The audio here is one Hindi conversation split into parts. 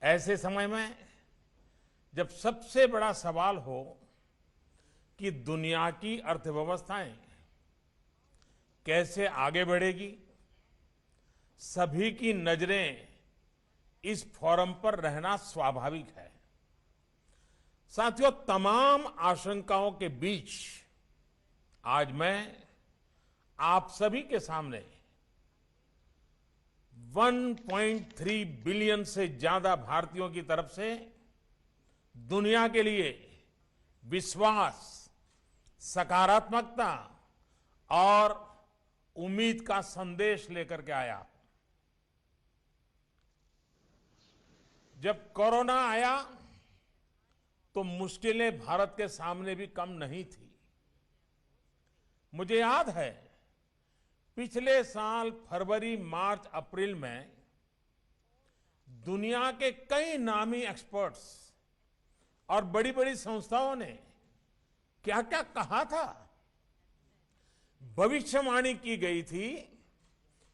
ऐसे समय में जब सबसे बड़ा सवाल हो कि दुनिया की अर्थव्यवस्थाएं कैसे आगे बढ़ेगी, सभी की नजरें इस फोरम पर रहना स्वाभाविक है। साथियों, तमाम आशंकाओं के बीच आज मैं आप सभी के सामने 1.3 बिलियन से ज्यादा भारतीयों की तरफ से दुनिया के लिए विश्वास, सकारात्मकता और उम्मीद का संदेश लेकर के आया। जब कोरोना आया तो मुश्किलें भारत के सामने भी कम नहीं थी। मुझे याद है, पिछले साल फरवरी, मार्च, अप्रैल में दुनिया के कई नामी एक्सपर्ट्स और बड़ी बड़ी संस्थाओं ने क्या क्या कहा था। भविष्यवाणी की गई थी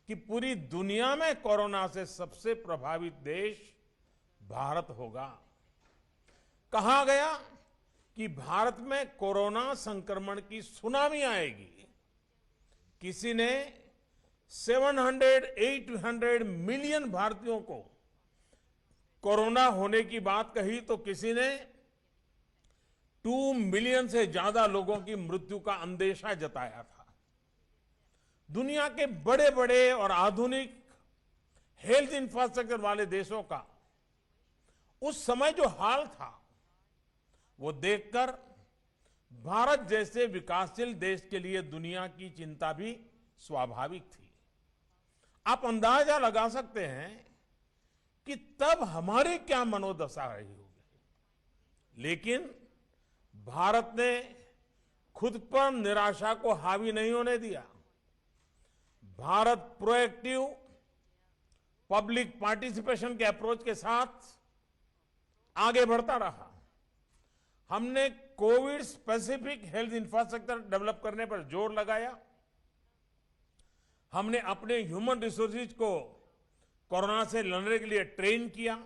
कि पूरी दुनिया में कोरोना से सबसे प्रभावित देश भारत होगा। कहा गया कि भारत में कोरोना संक्रमण की सुनामी आएगी। किसी ने 700-800 मिलियन भारतीयों को कोरोना होने की बात कही तो किसी ने 2 मिलियन से ज्यादा लोगों की मृत्यु का अंदेशा जताया था। दुनिया के बड़े बड़े और आधुनिक हेल्थ इंफ्रास्ट्रक्चर वाले देशों का उस समय जो हाल था, वो देखकर भारत जैसे विकासशील देश के लिए दुनिया की चिंता भी स्वाभाविक थी। आप अंदाजा लगा सकते हैं कि तब हमारी क्या मनोदशा रही होगी। लेकिन भारत ने खुद पर निराशा को हावी नहीं होने दिया। भारत प्रोएक्टिव पब्लिक पार्टिसिपेशन के अप्रोच के साथ आगे बढ़ता रहा। हमने Covid specific health infrastructure develop करने पर जोर लगाया। हमने अपने ह्यूमन रिसोर्सेज को कोरोना से लड़ने के लिए ट्रेन किया।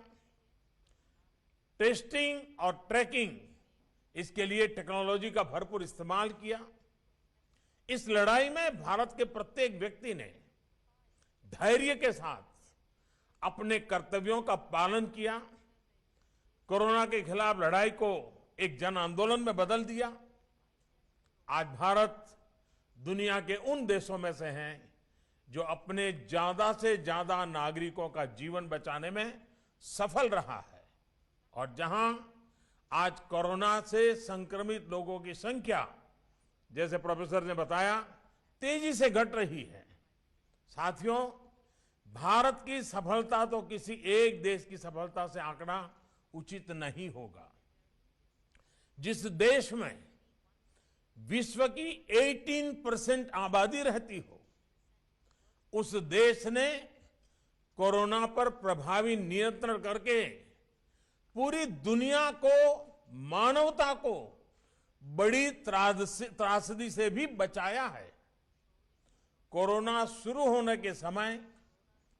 टेस्टिंग और ट्रैकिंग, इसके लिए टेक्नोलॉजी का भरपूर इस्तेमाल किया। इस लड़ाई में भारत के प्रत्येक व्यक्ति ने धैर्य के साथ अपने कर्तव्यों का पालन किया। कोरोना के खिलाफ लड़ाई को एक जन आंदोलन में बदल दिया। आज भारत दुनिया के उन देशों में से हैं जो अपने ज्यादा से ज्यादा नागरिकों का जीवन बचाने में सफल रहा है और जहां आज कोरोना से संक्रमित लोगों की संख्या, जैसे प्रोफेसर ने बताया, तेजी से घट रही है। साथियों, भारत की सफलता तो किसी एक देश की सफलता से आंकना उचित नहीं होगा। जिस देश में विश्व की 18% आबादी रहती हो, उस देश ने कोरोना पर प्रभावी नियंत्रण करके पूरी दुनिया को, मानवता को बड़ी त्रासदी से भी बचाया है। कोरोना शुरू होने के समय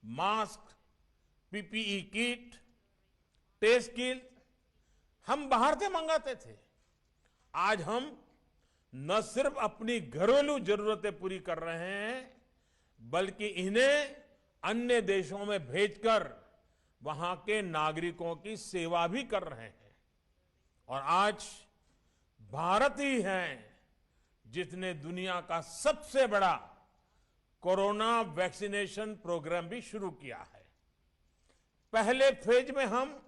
mask, PPE kit, test kit हम बाहर से मंगाते थे। आज हम न सिर्फ अपनी घरेलू जरूरतें पूरी कर रहे हैं, बल्कि इन्हें अन्य देशों में भेजकर वहां के नागरिकों की सेवा भी कर रहे हैं। और आज भारत ही है जिसने दुनिया का सबसे बड़ा कोरोना वैक्सीनेशन प्रोग्राम भी शुरू किया है। पहले फेज में हम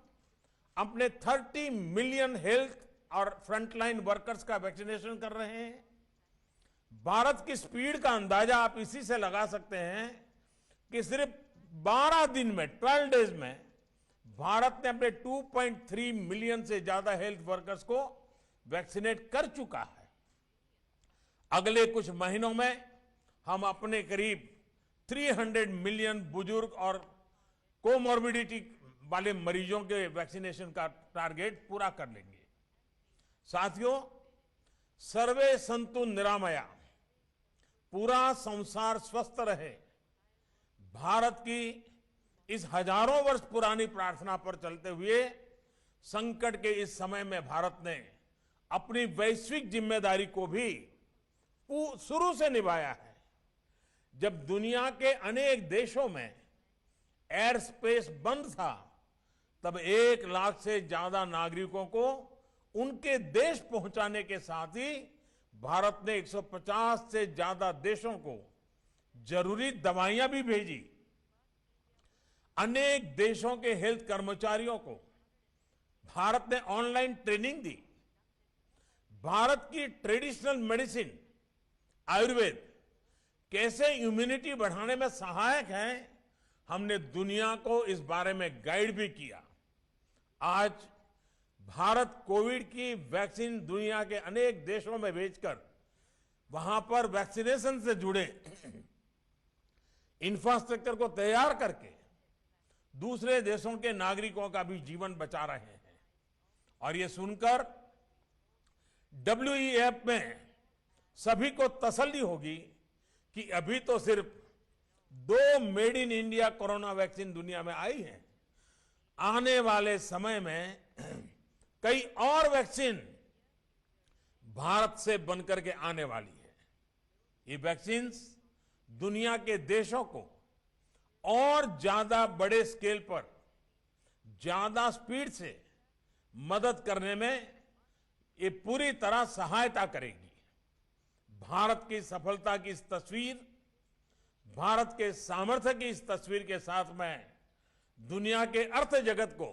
अपने 30 मिलियन हेल्थ और फ्रंटलाइन वर्कर्स का वैक्सीनेशन कर रहे हैं। भारत की स्पीड का अंदाजा आप इसी से लगा सकते हैं कि सिर्फ 12 दिन में, 12 डेज में भारत ने अपने 2.3 मिलियन से ज्यादा हेल्थ वर्कर्स को वैक्सीनेट कर चुका है। अगले कुछ महीनों में हम अपने करीब 300 मिलियन बुजुर्ग और कोमॉर्बिडिटी वाले मरीजों के वैक्सीनेशन का टारगेट पूरा कर लेंगे। साथियों, सर्वे संतु निरामया, पूरा संसार स्वस्थ रहे, भारत की इस हजारों वर्ष पुरानी प्रार्थना पर चलते हुए संकट के इस समय में भारत ने अपनी वैश्विक जिम्मेदारी को भी शुरू से निभाया है। जब दुनिया के अनेक देशों में एयर स्पेस बंद था, तब 1 लाख से ज्यादा नागरिकों को उनके देश पहुंचाने के साथ ही भारत ने 150 से ज्यादा देशों को जरूरी दवाइयां भी भेजी। अनेक देशों के हेल्थ कर्मचारियों को भारत ने ऑनलाइन ट्रेनिंग दी। भारत की ट्रेडिशनल मेडिसिन आयुर्वेद कैसे इम्यूनिटी बढ़ाने में सहायक है, हमने दुनिया को इस बारे में गाइड भी किया। आज भारत कोविड की वैक्सीन दुनिया के अनेक देशों में भेजकर वहां पर वैक्सीनेशन से जुड़े इंफ्रास्ट्रक्चर को तैयार करके दूसरे देशों के नागरिकों का भी जीवन बचा रहे हैं। और ये सुनकर WEF में सभी को तसल्ली होगी कि अभी तो सिर्फ 2 made in India corona vaccine दुनिया में आई है। आने वाले समय में कई और वैक्सीन भारत से बनकर के आने वाली है। ये वैक्सीन्स दुनिया के देशों को और ज्यादा बड़े स्केल पर ज्यादा स्पीड से मदद करने में ये पूरी तरह सहायता करेगी। भारत की सफलता की इस तस्वीर, भारत के सामर्थ्य की इस तस्वीर के साथ मैं दुनिया के अर्थ जगत को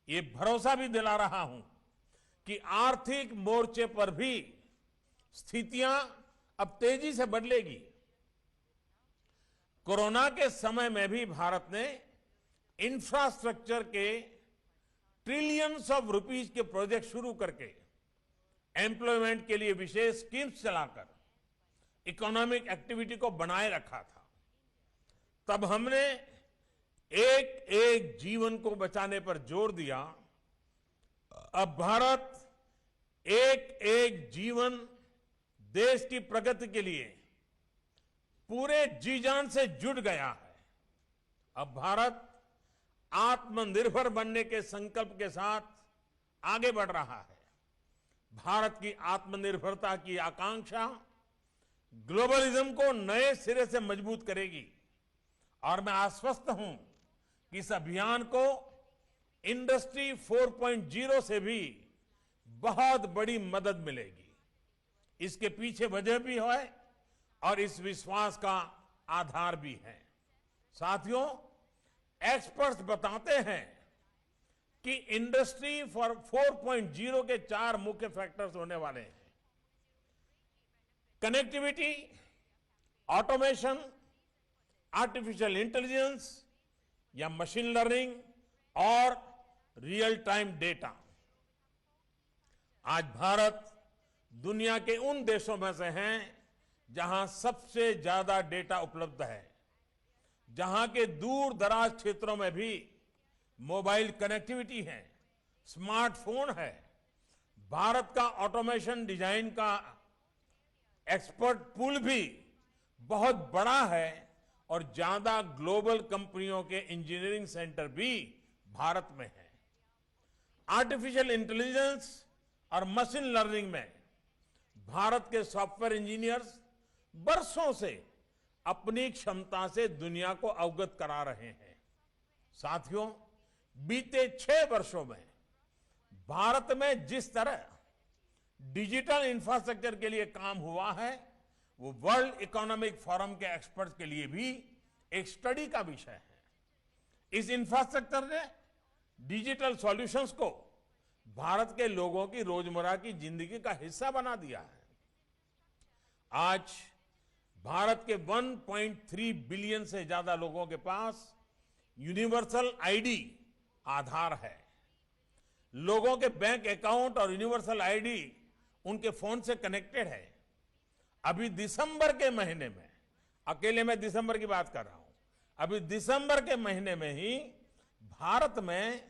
ये भरोसा भी दिला रहा हूं कि आर्थिक मोर्चे पर भी स्थितियां अब तेजी से बदलेगी। कोरोना के समय में भी भारत ने इंफ्रास्ट्रक्चर के ट्रिलियंस ऑफ रुपीस के प्रोजेक्ट शुरू करके एम्प्लॉयमेंट के लिए विशेष स्कीम्स चलाकर इकोनॉमिक एक्टिविटी को बनाए रखा था। तब हमने एक एक जीवन को बचाने पर जोर दिया। अब भारत एक एक जीवन देश की प्रगति के लिए पूरे जी जान से जुट गया है। अब भारत आत्मनिर्भर बनने के संकल्प के साथ आगे बढ़ रहा है। भारत की आत्मनिर्भरता की आकांक्षा ग्लोबलिज्म को नए सिरे से मजबूत करेगी और मैं आश्वस्त हूं कि इस अभियान को इंडस्ट्री 4.0 से भी बहुत बड़ी मदद मिलेगी। इसके पीछे वजह भी है और इस विश्वास का आधार भी है। साथियों, एक्सपर्ट्स बताते हैं कि इंडस्ट्री 4.0 के 4 मुख्य फैक्टर्स होने वाले हैं: कनेक्टिविटी, ऑटोमेशन, आर्टिफिशियल इंटेलिजेंस या मशीन लर्निंग और रियल टाइम डेटा। आज भारत दुनिया के उन देशों में से हैं जहां सबसे ज्यादा डेटा उपलब्ध है, जहां के दूर दराज क्षेत्रों में भी मोबाइल कनेक्टिविटी है, स्मार्टफोन है। भारत का ऑटोमेशन डिजाइन का एक्सपर्ट पूल भी बहुत बड़ा है और ज्यादा ग्लोबल कंपनियों के इंजीनियरिंग सेंटर भी भारत में है। आर्टिफिशियल इंटेलिजेंस और मशीन लर्निंग में भारत के सॉफ्टवेयर इंजीनियर्स बरसों से अपनी क्षमता से दुनिया को अवगत करा रहे हैं। साथियों, बीते 6 वर्षों में भारत में जिस तरह डिजिटल इंफ्रास्ट्रक्चर के लिए काम हुआ है, वो वर्ल्ड इकोनॉमिक फोरम के एक्सपर्ट्स के लिए भी एक स्टडी का विषय है। इस इंफ्रास्ट्रक्चर ने डिजिटल सॉल्यूशंस को भारत के लोगों की रोजमर्रा की जिंदगी का हिस्सा बना दिया है। आज भारत के 1.3 बिलियन से ज्यादा लोगों के पास यूनिवर्सल आईडी आधार है। लोगों के बैंक अकाउंट और यूनिवर्सल आईडी उनके फोन से कनेक्टेड है। अभी दिसंबर के महीने में, अकेले मैं दिसंबर की बात कर रहा हूं, अभी दिसंबर के महीने में ही भारत में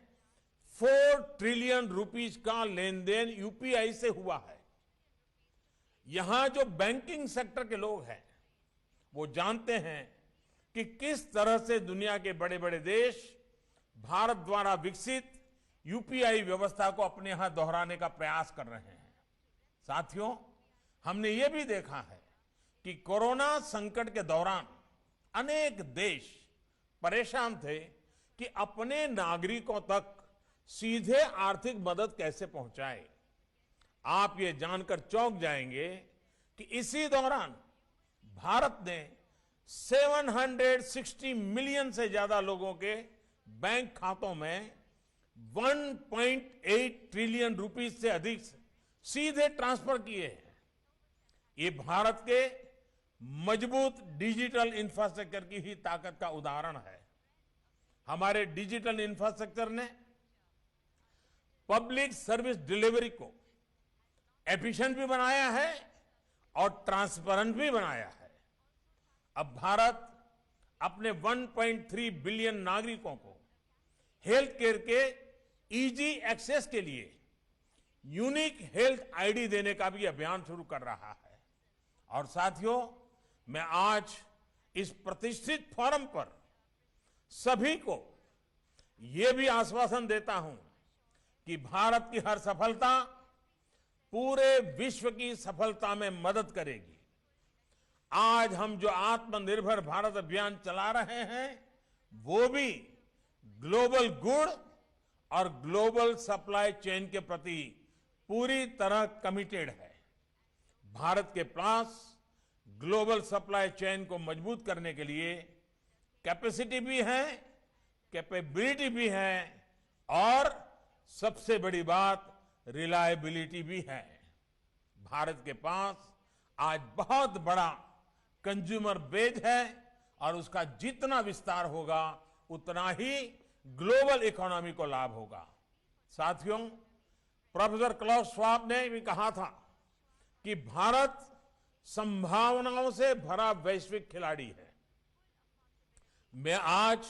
4 ट्रिलियन रुपीस का लेन देन यूपीआई से हुआ है। यहां जो बैंकिंग सेक्टर के लोग हैं वो जानते हैं कि कि किस तरह से दुनिया के बड़े बड़े देश भारत द्वारा विकसित यूपीआई व्यवस्था को अपने यहां दोहराने का प्रयास कर रहे हैं। साथियों, हमने ये भी देखा है कि कोरोना संकट के दौरान अनेक देश परेशान थे कि अपने नागरिकों तक सीधे आर्थिक मदद कैसे पहुंचाए। आप ये जानकर चौंक जाएंगे कि इसी दौरान भारत ने 760 मिलियन से ज्यादा लोगों के बैंक खातों में 1.8 ट्रिलियन रुपीस से अधिक सीधे ट्रांसफर किए हैं। ये भारत के मजबूत डिजिटल इंफ्रास्ट्रक्चर की ही ताकत का उदाहरण है। हमारे डिजिटल इंफ्रास्ट्रक्चर ने पब्लिक सर्विस डिलीवरी को एफिशिएंट भी बनाया है और ट्रांसपेरेंट भी बनाया है। अब भारत अपने 1.3 बिलियन नागरिकों को हेल्थ केयर के इजी एक्सेस के लिए यूनिक हेल्थ आईडी देने का भी अभियान शुरू कर रहा है। और साथियों, मैं आज इस प्रतिष्ठित फोरम पर सभी को यह भी आश्वासन देता हूं कि भारत की हर सफलता पूरे विश्व की सफलता में मदद करेगी। आज हम जो आत्मनिर्भर भारत अभियान चला रहे हैं वो भी ग्लोबल गुड और ग्लोबल सप्लाई चेन के प्रति पूरी तरह कमिटेड है। भारत के पास ग्लोबल सप्लाई चेन को मजबूत करने के लिए कैपेसिटी भी है, कैपेबिलिटी भी है और सबसे बड़ी बात रिलायबिलिटी भी है। भारत के पास आज बहुत बड़ा कंज्यूमर बेस है और उसका जितना विस्तार होगा उतना ही ग्लोबल इकोनॉमी को लाभ होगा। साथियों, प्रोफेसर क्लाउस श्वाब ने भी कहा था कि भारत संभावनाओं से भरा वैश्विक खिलाड़ी है। मैं आज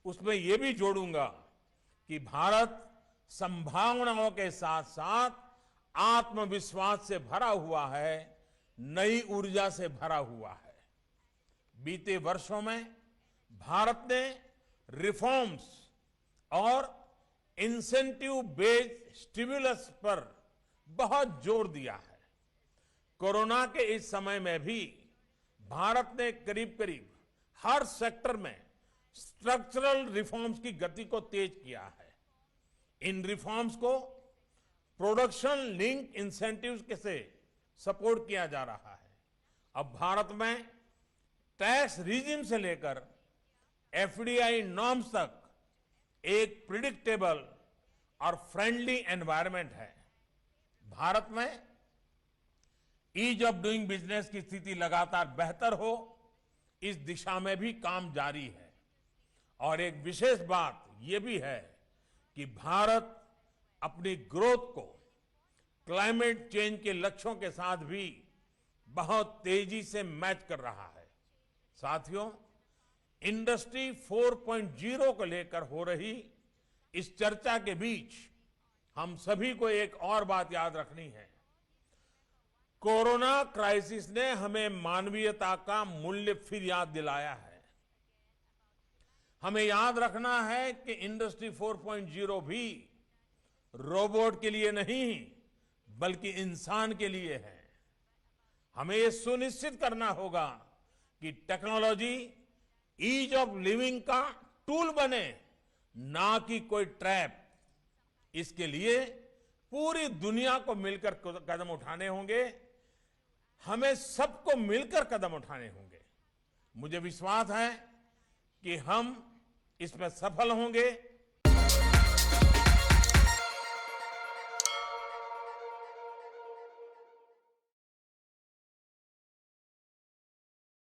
उसमें यह भी जोड़ूंगा कि भारत संभावनाओं के साथ साथ आत्मविश्वास से भरा हुआ है, नई ऊर्जा से भरा हुआ है। बीते वर्षों में भारत ने रिफॉर्म्स और इंसेंटिव बेस्ड स्टिमुलस पर बहुत जोर दिया है। कोरोना के इस समय में भी भारत ने करीब करीब हर सेक्टर में स्ट्रक्चरल रिफॉर्म्स की गति को तेज किया है। इन रिफॉर्म्स को प्रोडक्शन लिंक इंसेंटिव्स से सपोर्ट किया जा रहा है। अब भारत में टैक्स रिजिम से लेकर एफडीआई नॉर्म्स तक एक प्रिडिक्टेबल और फ्रेंडली एनवायरनमेंट है। भारत में ईज ऑफ डूइंग बिजनेस की स्थिति लगातार बेहतर हो, इस दिशा में भी काम जारी है। और एक विशेष बात यह भी है कि भारत अपनी ग्रोथ को क्लाइमेट चेंज के लक्ष्यों के साथ भी बहुत तेजी से मैच कर रहा है। साथियों, इंडस्ट्री 4.0 को लेकर हो रही इस चर्चा के बीच हम सभी को एक और बात याद रखनी है। कोरोना क्राइसिस ने हमें मानवीयता का मूल्य फिर याद दिलाया है। हमें याद रखना है कि इंडस्ट्री 4.0 भी रोबोट के लिए नहीं बल्कि इंसान के लिए है। हमें यह सुनिश्चित करना होगा कि टेक्नोलॉजी ईज ऑफ लिविंग का टूल बने, ना कि कोई ट्रैप। इसके लिए पूरी दुनिया को मिलकर कदम उठाने होंगे। हमें सबको मिलकर कदम उठाने होंगे। मुझे विश्वास है कि हम इसमें सफल होंगे